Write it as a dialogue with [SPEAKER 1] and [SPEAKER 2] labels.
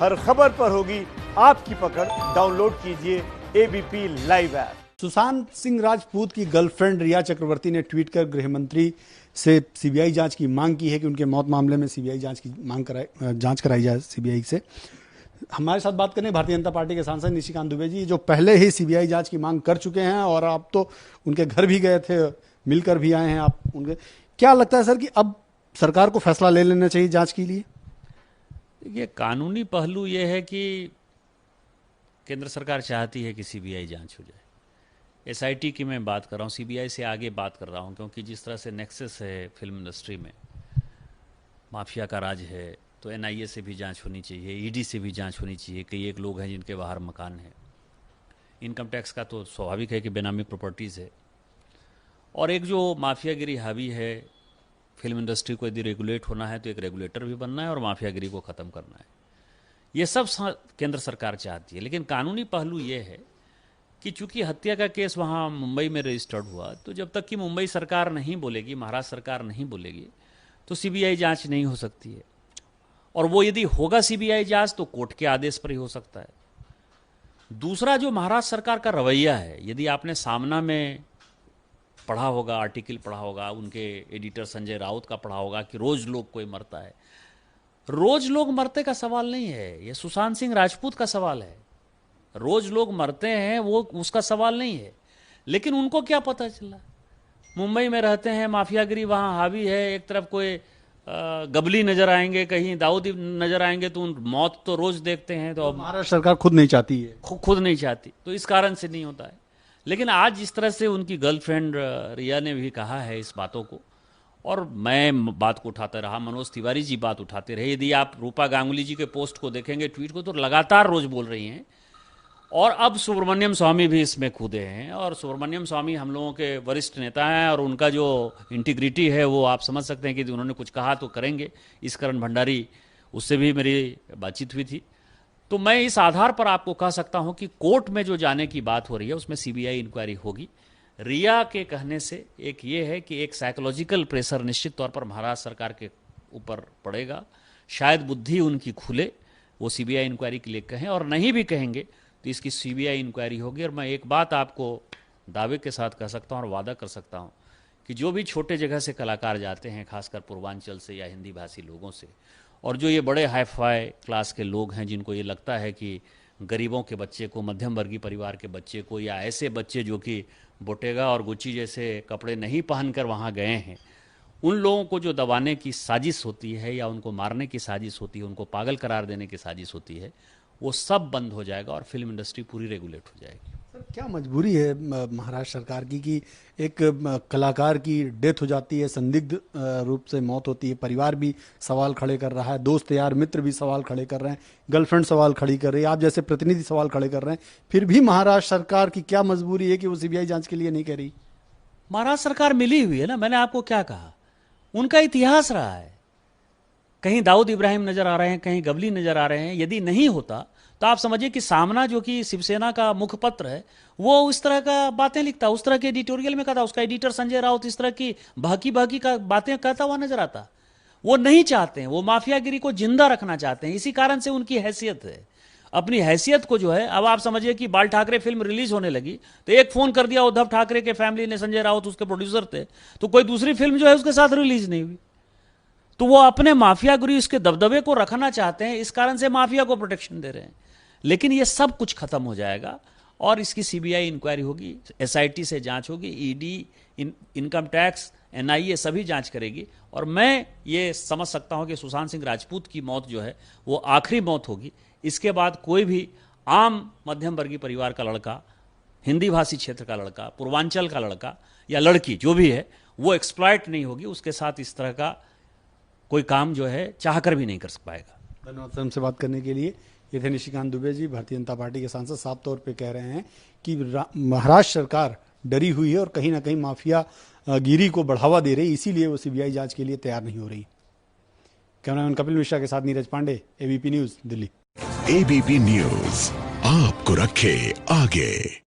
[SPEAKER 1] हर खबर पर होगी आपकी पकड़। डाउनलोड कीजिए ABP live app.
[SPEAKER 2] Sushant Singh Rajput की गर्लफ्रेंड रिया चक्रवर्ती ने ट्वीट कर गृह मंत्री से सीबीआई जांच की मांग की है कि उनके मौत मामले में सीबीआई जांच कराई जाए सीबीआई से। हमारे साथ बात करें भारतीय जनता पार्टी के सांसद निशिकांत दुबे जी, जो पहले ही सीबीआई जांच की मांग कर चुके हैं और आप तो उनके घर भी गए थे, मिलकर भी आए हैं आप उनके। क्या लगता है सर कि अब सरकार को फैसला ले लेना चाहिए जांच के लिए?
[SPEAKER 3] देखिए, कानूनी पहलू ये है कि केंद्र सरकार चाहती है कि सीबीआई जांच हो जाए। एसआईटी की मैं बात कर रहा हूँ, सीबीआई से आगे बात कर रहा हूँ, क्योंकि जिस तरह से नेक्सस है फिल्म इंडस्ट्री में, माफिया का राज है, तो एनआईए से भी जांच होनी चाहिए, ईडी से भी जांच होनी चाहिए। कई एक लोग हैं जिनके बाहर मकान है। इनकम टैक्स का तो स्वाभाविक है कि बेनामी प्रॉपर्टीज़ है। और एक जो माफियागिरी हावी है, फिल्म इंडस्ट्री को यदि रेगुलेट होना है तो एक रेगुलेटर भी बनना है और माफियागिरी को ख़त्म करना है। ये सब केंद्र सरकार चाहती है। लेकिन कानूनी पहलू ये है कि चूंकि हत्या का केस वहाँ मुंबई में रजिस्टर्ड हुआ, तो जब तक कि मुंबई सरकार नहीं बोलेगी, महाराष्ट्र सरकार नहीं बोलेगी, तो सीबीआई जांच नहीं हो सकती है। और वो यदि होगा सीबीआई जांच तो कोर्ट के आदेश पर ही हो सकता है। दूसरा, जो महाराष्ट्र सरकार का रवैया है, यदि आपने सामना में पढ़ा होगा, आर्टिकल पढ़ा होगा, उनके एडिटर संजय राउत का पढ़ा होगा कि रोज लोग कोई मरता है। रोज लोग मरते का सवाल नहीं है, ये सुशांत सिंह राजपूत का सवाल है। रोज लोग मरते हैं वो उसका सवाल नहीं है। लेकिन उनको क्या पता चला, मुंबई में रहते हैं, माफियागिरी वहाँ हावी है, एक तरफ कोई गबली नजर आएंगे, कहीं दाऊद नजर आएंगे, तो उन मौत तो रोज देखते हैं। तो
[SPEAKER 2] महाराष्ट्र सरकार खुद नहीं चाहती है,
[SPEAKER 3] खुद नहीं चाहती, तो इस कारण से नहीं होता है। लेकिन आज जिस तरह से उनकी गर्लफ्रेंड रिया ने भी कहा है इस बातों को, और मैं बात को उठाता रहा, मनोज तिवारी जी बात उठाते रहे। यदि आप रूपा गांगुली जी के पोस्ट को देखेंगे, ट्वीट को, तो लगातार रोज बोल रही हैं। और अब सुब्रमण्यम स्वामी भी इसमें कूदे हैं। और सुब्रमण्यम स्वामी हम लोगों के वरिष्ठ नेता हैं और उनका जो इंटीग्रिटी है वो आप समझ सकते हैं कि उन्होंने कुछ कहा तो करेंगे। इस करण भंडारी, उससे भी मेरी बातचीत हुई थी। तो मैं इस आधार पर आपको कह सकता हूं कि कोर्ट में जो जाने की बात हो रही है उसमें सीबीआई इंक्वायरी होगी। रिया के कहने से एक ये है कि एक साइकोलॉजिकल प्रेशर निश्चित तौर पर महाराष्ट्र सरकार के ऊपर पड़ेगा। शायद बुद्धि उनकी खुले, वो सीबीआई इंक्वायरी के लिए कहें, और नहीं भी कहेंगे तो इसकी सीबीआई इंक्वायरी होगी। और मैं एक बात आपको दावे के साथ कह सकता हूँ और वादा कर सकता हूँ कि जो भी छोटे जगह से कलाकार जाते हैं, खासकर पूर्वांचल से या हिंदी भाषी लोगों से, और जो ये बड़े हाई-फाई क्लास के लोग हैं जिनको ये लगता है कि गरीबों के बच्चे को, मध्यम वर्गीय परिवार के बच्चे को, या ऐसे बच्चे जो कि बोटेगा और गुच्ची जैसे कपड़े नहीं पहनकर वहाँ गए हैं, उन लोगों को जो दबाने की साजिश होती है या उनको मारने की साजिश होती है, उनको पागल करार देने की साजिश होती है, वो सब बंद हो जाएगा और फिल्म इंडस्ट्री पूरी रेगुलेट हो जाएगी।
[SPEAKER 2] सर, क्या मजबूरी है महाराष्ट्र सरकार की कि एक कलाकार की डेथ हो जाती है, संदिग्ध रूप से मौत होती है, परिवार भी सवाल खड़े कर रहा है, दोस्त यार मित्र भी सवाल खड़े कर रहे हैं, गर्लफ्रेंड सवाल खड़ी कर रही है, आप जैसे प्रतिनिधि सवाल खड़े कर रहे हैं, फिर भी महाराष्ट्र सरकार की क्या मजबूरी है कि वो सीबीआई जांच के लिए नहीं कह रही?
[SPEAKER 3] महाराष्ट्र सरकार मिली हुई है ना, मैंने आपको क्या कहा, उनका इतिहास रहा है। कहीं दाऊद इब्राहिम नजर आ रहे हैं, कहीं गबली नजर आ रहे हैं। यदि नहीं होता तो आप समझिए कि सामना, जो कि शिवसेना का मुखपत्र है, वो उस तरह का बातें लिखता, उस तरह के एडिटोरियल में कहता, उसका एडिटर संजय राउत इस तरह की बहकी का बातें कहता हुआ नजर आता। वो नहीं चाहते हैं, वो माफियागिरी को जिंदा रखना चाहते हैं। इसी कारण से उनकी हैसियत है, अपनी हैसियत को जो है, अब आप समझिए कि बाल ठाकरे फिल्म रिलीज होने लगी तो एक फोन कर दिया उद्धव ठाकरे के फैमिली ने, संजय राउत उसके प्रोड्यूसर थे, तो कोई दूसरी फिल्म जो है उसके साथ रिलीज नहीं हुई। तो वो अपने माफियागिरी, उसके दबदबे को रखना चाहते हैं, इस कारण से माफिया को प्रोटेक्शन दे रहे हैं। लेकिन ये सब कुछ खत्म हो जाएगा और इसकी सीबीआई इंक्वायरी होगी, एसआईटी से जांच होगी, ईडी, इनकम टैक्स, एनआईए सभी जांच करेगी। और मैं ये समझ सकता हूं कि सुशांत सिंह राजपूत की मौत जो है वो आखिरी मौत होगी। इसके बाद कोई भी आम मध्यम वर्गीय परिवार का लड़का, हिंदी भाषी क्षेत्र का लड़का, पूर्वांचल का लड़का या लड़की जो भी है, वो एक्सप्लॉइट नहीं होगी। उसके साथ इस तरह का कोई काम जो है चाहकर भी नहीं कर पाएगा।
[SPEAKER 2] धन्यवाद सर, हमसे बात करने के लिए। ये थे निशिकांत दुबे जी, भारतीय जनता पार्टी के सांसद। साफ तौर पे कह रहे हैं कि महाराष्ट्र सरकार डरी हुई है और कहीं ना कहीं माफिया गिरी को बढ़ावा दे रही, इसीलिए वो सीबीआई जांच के लिए तैयार नहीं हो रही। कैमरामैन कपिल मिश्रा के साथ Neeraj Pandey, ABP news, Delhi.
[SPEAKER 4] ABP news आपको रखे आगे।